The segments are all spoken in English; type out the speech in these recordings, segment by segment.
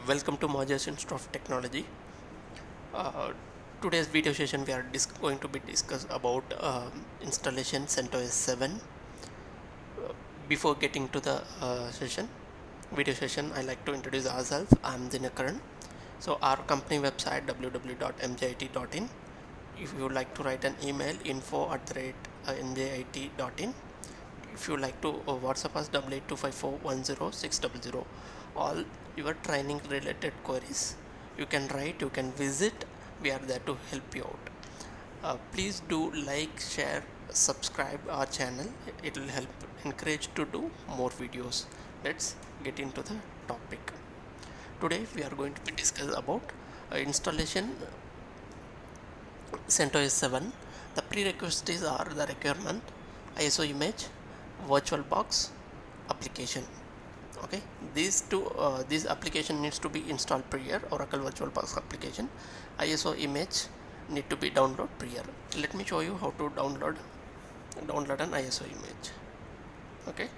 Welcome to Maho Institute of Technology. Uh, Today's video session we are going to be discuss about installation CentOS 7. Before getting to the video session, I like to introduce ourselves. I'm Dhinakaran. So our company website www.mjit.in. If you would like to write an email info@mjit.in. If you like to WhatsApp us 8825410600. All your training related queries you can write, you can visit. We are there to help you out. Please do like, share, subscribe our channel. It will help encourage to do more videos. Let's get into the topic. Today we are going to be discuss about installation CentOS 7. The prerequisites are the requirement: ISO image, VirtualBox, application. Okay, this application needs to be installed prior. Oracle VirtualBox application, ISO image need to be downloaded prior. Let me show you how to download an ISO image. Okay,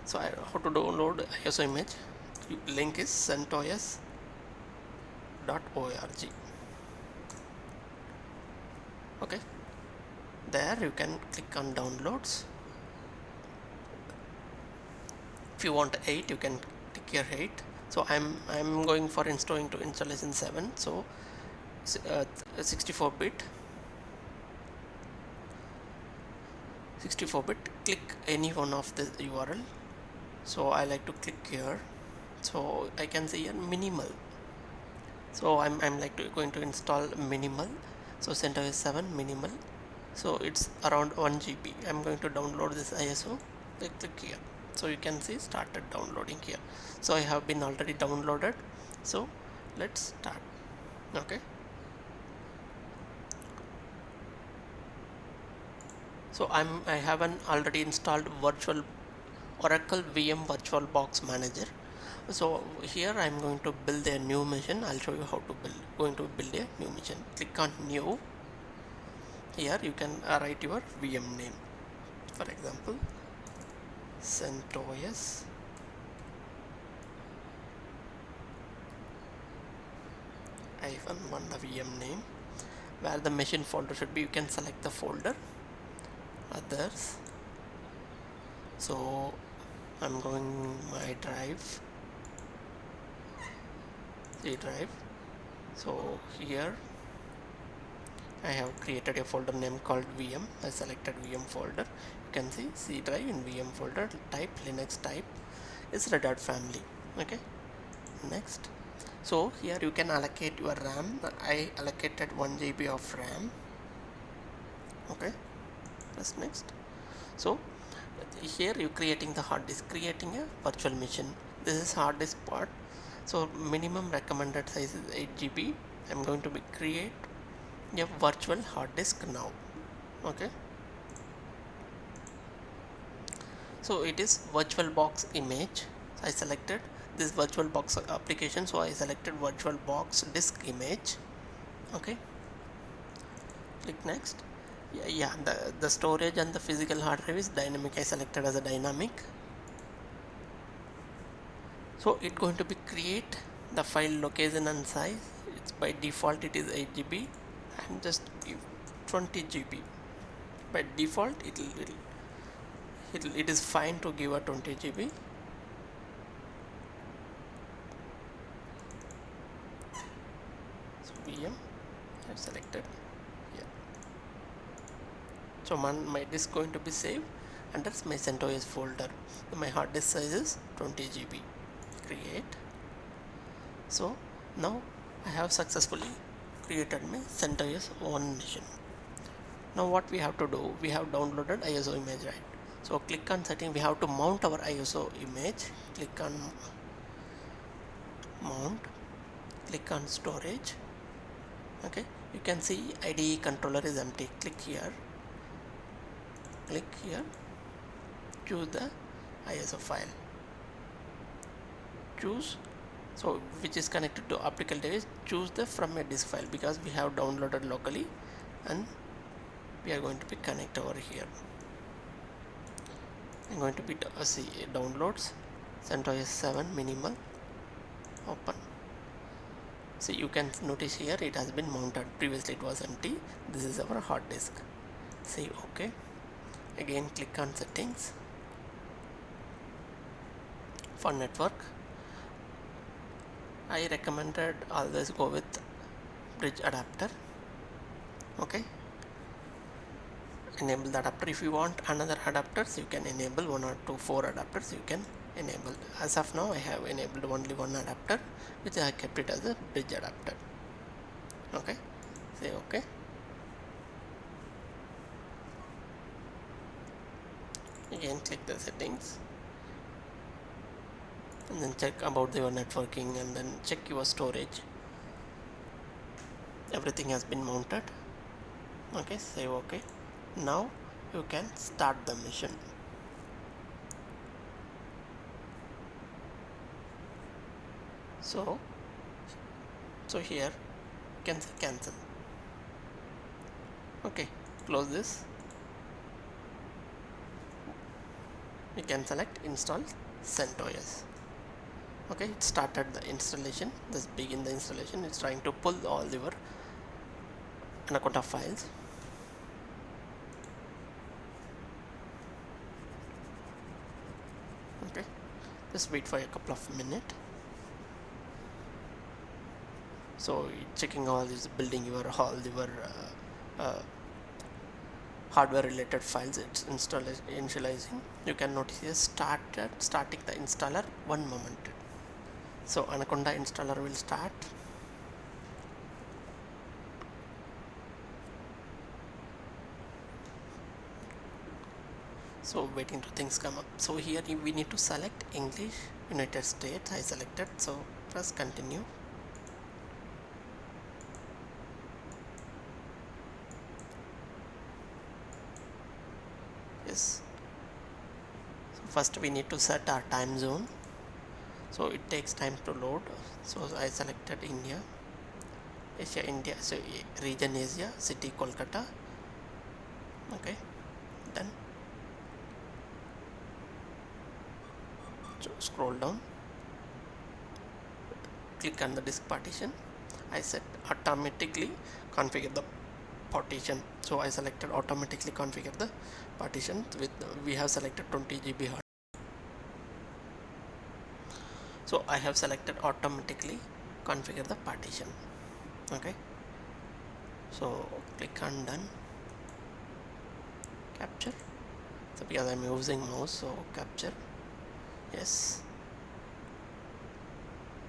so how to download ISO image? Link is centos.org. Okay, there you can click on downloads. If you want 8, you can click here 8. So I'm going for installing to installation 7. So 64-bit. Click any one of the URL. So I like to click here. So I can see a minimal. So I'm going to install minimal. So CentOS 7 minimal. So it's around 1 GB. I'm going to download this ISO. Click here. So you can see started downloading here. So I have been already downloaded. So let's start. Okay, so I have an already installed Oracle VM VirtualBox manager. So here I'm going to build a new machine. I'll show you how to build a new machine. Click on new. Here you can write your VM name. For example, CentOS -1, the VM name. Where the machine folder should be, you can select the folder, others. So I'm going my drive, C drive. So here I have created a folder name called VM. I selected VM folder. You can see C drive in VM folder. Type Linux, type is Red Hat family. Okay, next. So here you can allocate your RAM. I allocated 1 GB of RAM. Okay, that's next. So here you creating the hard disk, creating a virtual machine. This is hard disk part. So minimum recommended size is 8 GB. I'm going to be create a virtual hard disk now. Okay, so it is VirtualBox image. So I selected this VirtualBox application, so I selected VirtualBox disk image. Okay, click next. Yeah, the storage and the physical hard drive is dynamic. I selected as a dynamic. So it's going to be create the file location and size. It's by default it is 8 GB and just give 20 GB. By default it is fine to give a 20 GB. So VM I have selected here. So my disk going to be saved under my CentOS folder. So my hard disk size is 20 GB. Create. So now I have successfully created my CentOS 1 machine. Now what we have to do, we have downloaded ISO image, right? So click on setting. We have to mount our ISO image. Click on mount, click on storage. Okay, you can see IDE controller is empty. Click here, choose the ISO file, choose so which is connected to optical device. Choose the from a disk file because we have downloaded locally and we are going to be connect over here. I'm going to be see downloads CentOS 7 minimal. open. So you can notice here it has been mounted. Previously it was empty. This is our hard disk. Say OK. Again click on settings. For network, I recommended always go with bridge adapter. Okay, enable the adapter. If you want another adapters, you can enable 1 or 2 4 adapters you can enable. As of now I have enabled only one adapter, which I kept it as a bridge adapter. Okay, say OK. Again click the settings and then check about your networking and then check your storage. Everything has been mounted. Okay, say OK. Now you can start the mission. So here you can say cancel. Okay, close this. We can select install CentOS. Okay, it started the installation. Let's begin the installation. It's trying to pull all your Anaconda files. Okay, just wait for a couple of minutes. So checking all is building your all your hardware related files. It's initializing. You can notice here starting the installer. One moment. So Anaconda installer will start. So waiting to things come up. So here we need to select English, United States. I selected, so press continue. Yes. So first we need to set our time zone. So it takes time to load. So I selected India, Asia, India. So region Asia, city Kolkata. Okay, done. So scroll down, click on the disk partition. I set automatically configure the partition. So I selected automatically configure the partition with we have selected 20 GB hard. So I have selected automatically configure the partition. Okay, so click on done. Capture. So because I'm using mouse, so capture. Yes.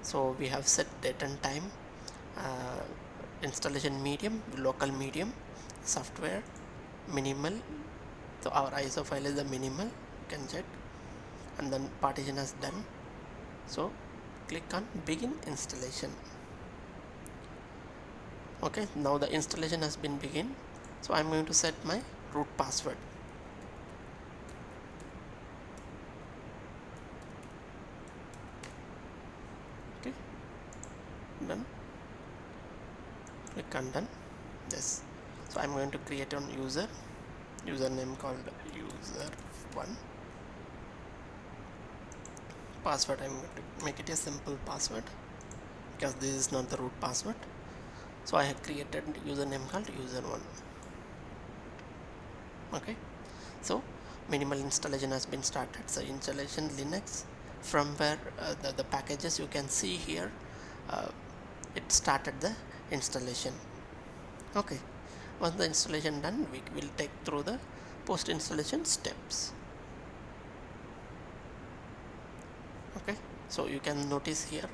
So we have set date and time, installation medium, local medium, software minimal. So our ISO file is the minimal, you can check, and then partition is done. So click on begin installation. Okay, now the installation has been begin. So I'm going to set my root password. Okay, done. Click on done. Yes. So I'm going to create a username called user1. Password, I'm going to make it a simple password because this is not the root password. So I have created username called user1. Okay, so minimal installation has been started. So installation Linux firmware, the packages you can see here, it started the installation. Okay, once the installation done, we will take through the post installation steps. Okay, so you can notice here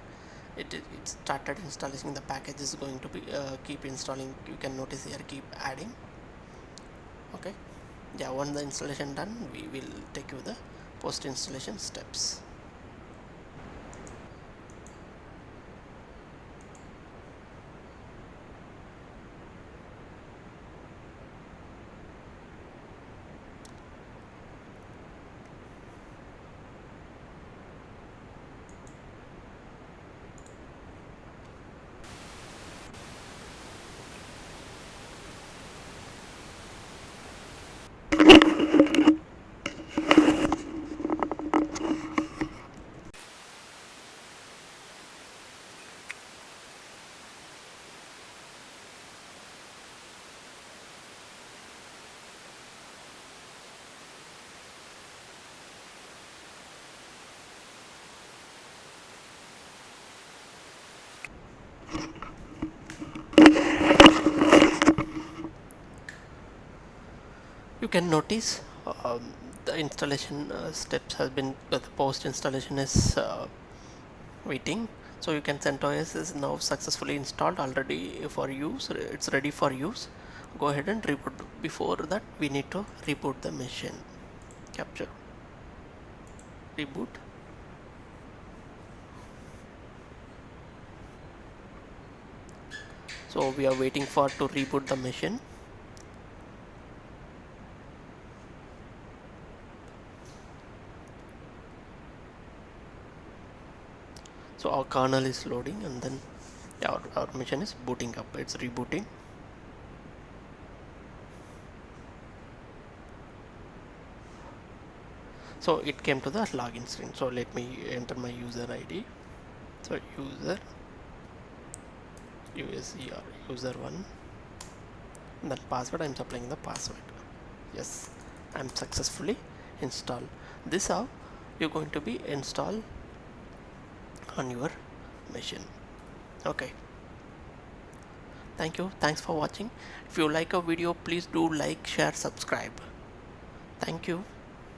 it started installing. The package is going to be keep installing. You can notice here keep adding. Okay, yeah, once the installation done, we will take you the post installation steps. You can notice the installation steps has been the post installation is waiting. So you can CentOS is now successfully installed already for use. It's ready for use. Go ahead and reboot. Before that, we need to reboot the machine. Capture, reboot. So we are waiting for to reboot the machine. So our kernel is loading, and then our machine is booting up. It's rebooting. So it came to the login screen. So let me enter my user ID. So user user1, and then password, I'm supplying the password. Yes, I'm successfully installed. This how you're going to be installed on your machine. Okay, thank you, thanks for watching. If you like a video, please do like, share, subscribe. Thank you.